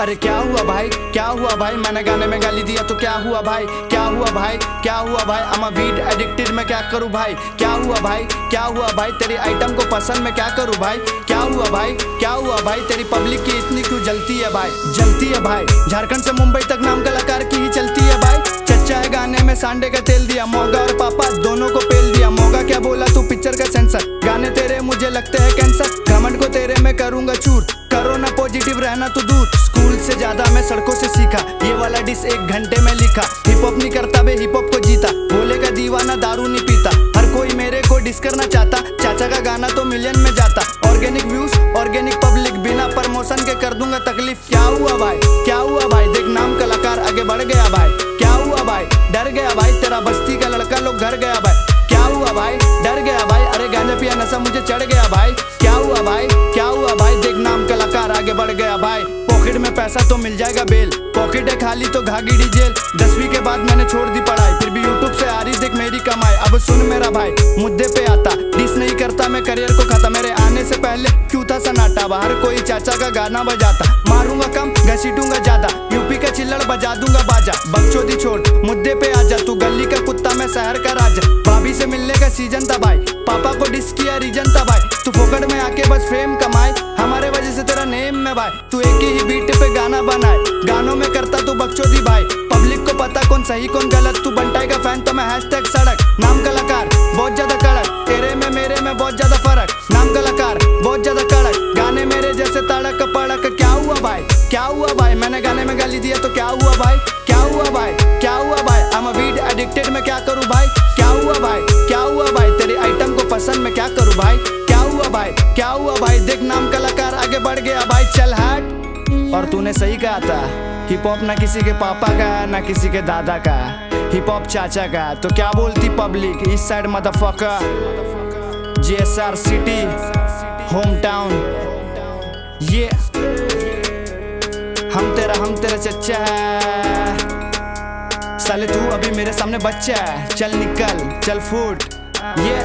अरे क्या हुआ भाई, क्या हुआ भाई, मैंने गाने में गाली दिया तो क्या हुआ भाई, क्या हुआ भाई, क्या हुआ भाई, I'm a weed addicted मैं क्या करूँ भाई, क्या हुआ भाई, क्या हुआ भाई, तेरी आइटम को पसंद मैं क्या करूँ भाई, क्या हुआ भाई, क्या हुआ भाई, तेरी पब्लिक की इतनी क्यों जलती है भाई, जलती है भाई। झारखंड से मुंबई तक नाम कलाकार की ही चलती है भाई। चच्चा है गाने में सांडे का तेल दिया, मोगा और पापा दोनों को पेल दिया। मोगा क्या बोला तू पिक्चर का सेंसर, गाने तेरे मुझे लगते हैं कैंसर। घमंड को तेरे में करूंगा चूर, कोरोना पॉजिटिव रहना तो दूर। स्कूल से ज्यादा मैं सड़कों से सीखा, ये वाला डिस 1 घंटे में लिखा। हिप हॉप नहीं करता बे, हिप हॉप को जीता। भोले का दीवाना दारू नहीं पीता, हर कोई मेरे को डिस करना चाहता। चाचा का गाना तो मिलियन में जाता। ऑर्गेनिक व्यूज, ऑर्गेनिक पब्लिक, बिना प्रमोशन के कर दूंगा तकलीफ। क्या हुआ भाई, क्या हुआ भाई, देख नाम कलाकार आगे बढ़ गया भाई। क्या हुआ भाई, डर गया भाई, तेरा बस्ती का लड़का लोग घर गया भाई। क्या हुआ भाई, डर गया भाई, अरे गांजा पिया नशा मुझे चढ़ गया भाई। क्या हुआ भाई, क्या हुआ भाई, देख नाम कलाकार आगे बढ़ गया भाई। पॉकेट में पैसा तो मिल जाएगा बेल, पॉकेट है खाली तो घागीड़ी जेल। 10वीं के बाद मैंने छोड़ दी पढ़ाई, फिर भी यूट्यूब से आ रही देख मेरी कमाई। अब सुन मेरा भाई, मुद्दे पे आता, डिस नहीं करता मैं करियर को खाता। मेरे आने से पहले क्यों था सन्नाटा, बाहर कोई चाचा का गाना बजाता। मारूंगा कम, घसीटूंगा ज्यादा, यूपी का चिल्लड़ बजा दूंगा बाजा। बकचोदी छोड़, मुद्दे पे आजा, तू गली का कुत्ता मैं शहर का राजा। भाभी से मिलने का सीजन था भाई, पापा को डिस किया रीजन था भाई। तू फोकट में आके बस फेम कमाए, हमारे वजह से तेरा नेम में भाई। तू एक ही बीट पे गाना बनाए, गानों में करता तू बकचोदी भाई। पब्लिक को पता कौन सही कौन गलत, तू बंटाई का फैन तो मैं हैशटैग सड़क। नाम कलाकार बहुत ज्यादा कड़क, तेरे में मेरे में बहुत ज्यादा फर्क। नाम कलाकार बहुत ज्यादा कड़क, गाने मेरे जैसे तड़क पड़क। क्या हुआ भाई, क्या हुआ भाई, मैंने गाने में गाली दिया तो क्या हुआ भाई, क्या हुआ भाई, क्या हुआ भाई, I'm a weed addicted मैं क्या करूँ भाई। क्या हुआ भाई, क्या हुआ भाई, तेरी आइटम को पसंद मैं क्या करूँ भाई। क्या हुआ भाई, क्या हुआ भाई, देख नाम कलाकार आगे बढ़ गया भाई। चल हट। और तूने सही कहा था, हिप हॉप ना किसी के पापा का ना किसी के दादा का, हिप हॉप चाचा का। तो क्या बोलती public, east side motherfucker, GSR city, home town. ये हम तेरा चच्चा है। साले तू अभी मेरे सामने बच्चा है, चल निकल, चल फुट। ये